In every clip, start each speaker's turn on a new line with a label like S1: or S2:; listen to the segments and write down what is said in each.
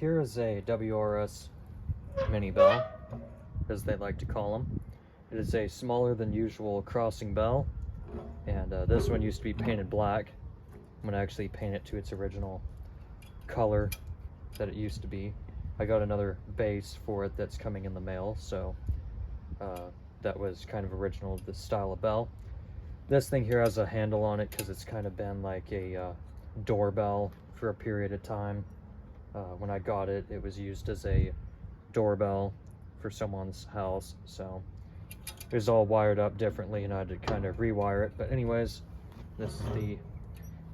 S1: Here is a WRS mini bell, as they like to call them. It is a smaller than usual crossing bell, and this one used to be painted black. I'm going to actually paint it to its original color that it used to be. I got another base for it that's coming in the mail, so that was kind of original to this style of bell. This thing here has a handle on it because it's kind of been like a doorbell for a period of time. When I got it, it was used as a doorbell for someone's house, so it was all wired up differently and I had to kind of rewire it. But anyways, this is the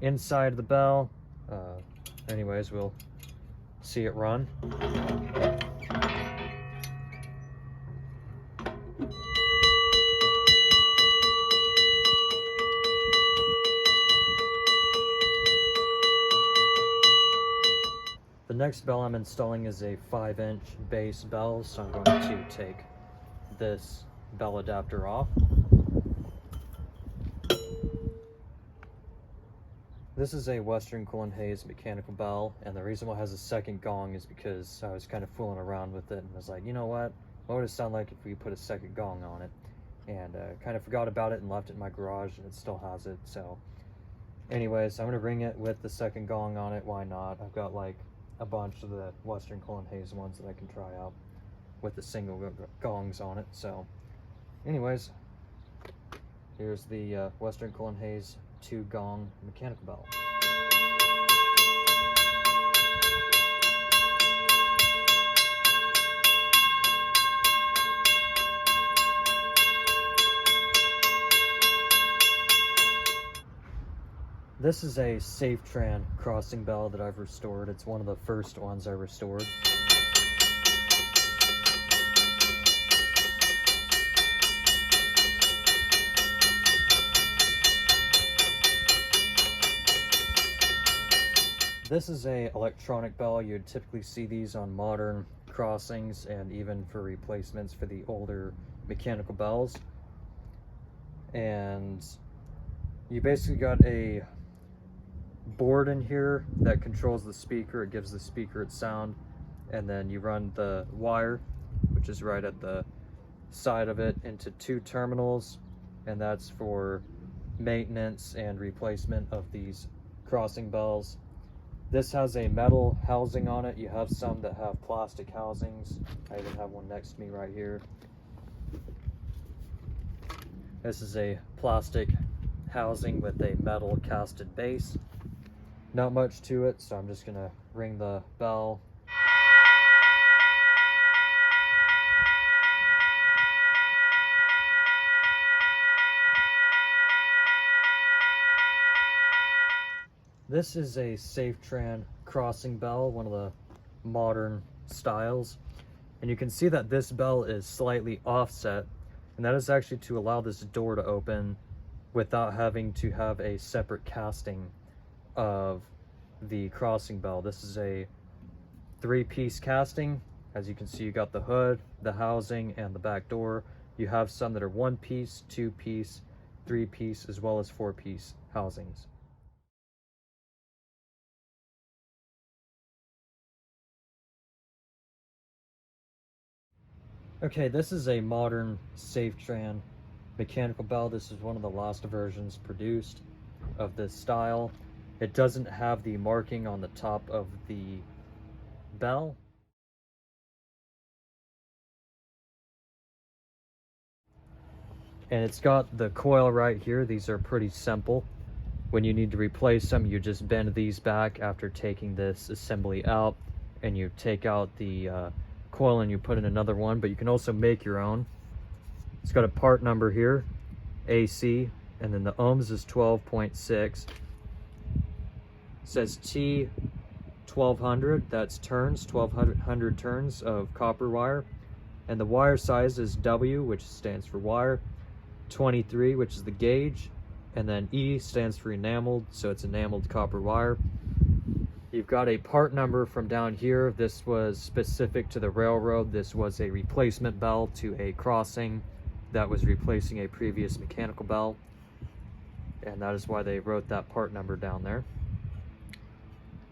S1: inside of the bell. Anyways, we'll see it run. The next bell I'm installing is a 5-inch base bell, so I'm going to take this bell adapter off. This is a Western Cullen Hayes mechanical bell, and the reason why it has a second gong is because I was kind of fooling around with it and was like, you know what would it sound like if we put a second gong on it? And kind of forgot about it and left it in my garage, and it still has it. So anyways, I'm going to ring it with the second gong on it. Why not? I've got like a bunch of the Western Cullen Hayes ones that I can try out with the single gongs on it. So anyways, here's the Western Cullen Hayes 2-gong mechanical bell. This is a Safetran crossing bell that I've restored. It's one of the first ones I restored. This is a electronic bell. You'd typically see these on modern crossings and even for replacements for the older mechanical bells. And you basically got a board in here that controls the speaker. It gives the speaker its sound, and then you run the wire, which is right at the side of it, into 2 terminals, and that's for maintenance and replacement of these crossing bells. This has a metal housing on it. You have some that have plastic housings. I even have one next to me right here. This is a plastic housing with a metal casted base. Not much to it, so I'm just gonna ring the bell. This is a Safetran crossing bell, one of the modern styles. And you can see that this bell is slightly offset, and that is actually to allow this door to open without having to have a separate casting of the crossing bell. This is a 3-piece casting. As you can see, you got the hood, the housing, and the back door. You have some that are 1-piece, 2-piece, 3-piece, as well as 4-piece housings. Okay, this is a modern Safetran mechanical bell. This is one of the last versions produced of this style. It doesn't have the marking on the top of the bell. And it's got the coil right here. These are pretty simple. When you need to replace them, you just bend these back after taking this assembly out, and you take out the coil and you put in another one, but you can also make your own. It's got a part number here, AC, and then the ohms is 12.6. Says T 1200, that's turns, 1200 turns of copper wire. And the wire size is W, which stands for wire, 23, which is the gauge, and then E stands for enameled, so it's enameled copper wire. You've got a part number from down here. This was specific to the railroad. This was a replacement bell to a crossing that was replacing a previous mechanical bell, and that is why they wrote that part number down there.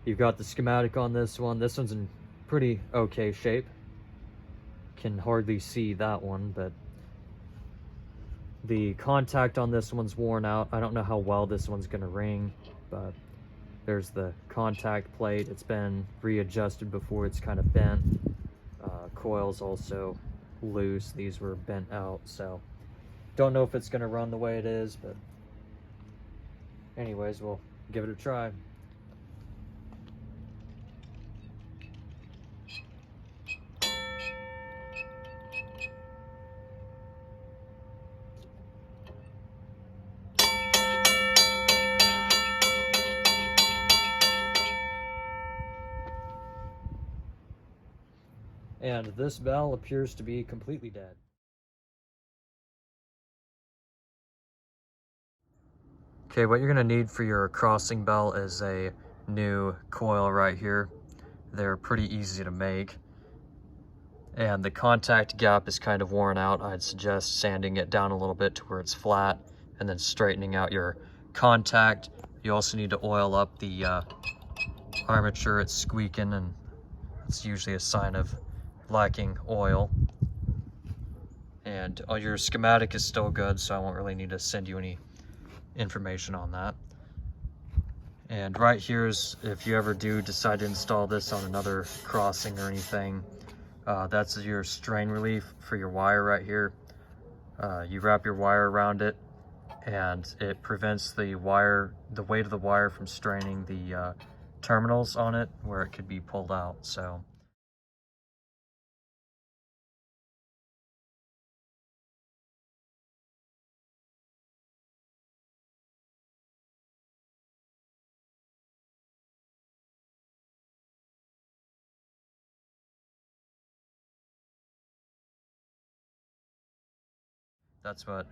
S1: You've got the schematic on this one. This one's in pretty okay shape. Can hardly see that one, but the contact on this one's worn out. I don't know how well this one's gonna ring, but there's the contact plate. It's been readjusted before, it's kind of bent. Coils also loose. These were bent out, so don't know if it's gonna run the way it is, but anyways, we'll give it a try. And this bell appears to be completely dead. Okay, what you're gonna need for your crossing bell is a new coil right here. They're pretty easy to make. And the contact gap is kind of worn out. I'd suggest sanding it down a little bit to where it's flat and then straightening out your contact. You also need to oil up the armature. It's squeaking, and it's usually a sign of lacking oil. And your schematic is still good, so I won't really need to send you any information on that. And right here is, if you ever do decide to install this on another crossing or anything, that's your strain relief for your wire right here. You wrap your wire around it, and it prevents the weight of the wire from straining the terminals on it where it could be pulled out. So that's what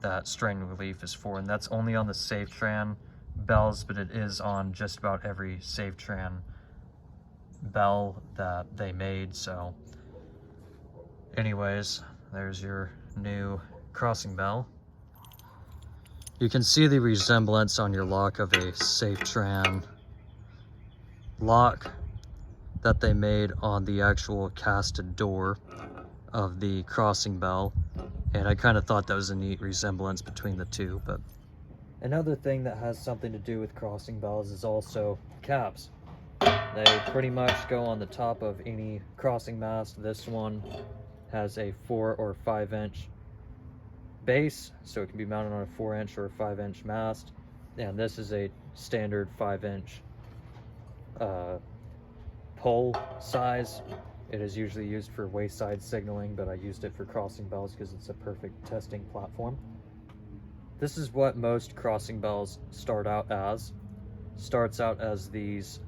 S1: that strain relief is for, and that's only on the Safetran bells, but it is on just about every Safetran bell that they made. So anyways, there's your new crossing bell. You can see the resemblance on your lock of a Safetran lock that they made on the actual casted door of the crossing bell, and I kind of thought that was a neat resemblance between the two. But another thing that has something to do with crossing bells is also caps. They pretty much go on the top of any crossing mast. This one has a 4 or 5 inch base, so it can be mounted on a 4 inch or a 5 inch mast, and this is a standard 5 inch pole size. It is usually used for wayside signaling, but I used it for crossing bells because it's a perfect testing platform. This is what most crossing bells start out as. Starts out as these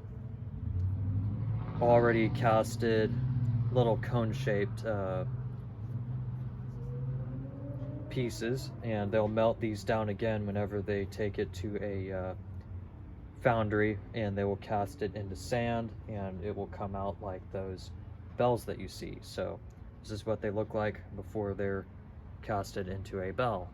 S1: already casted little cone-shaped pieces, and they'll melt these down again whenever they take it to a foundry, and they will cast it into sand, and it will come out like those bells that you see. So this is what they look like before they're casted into a bell.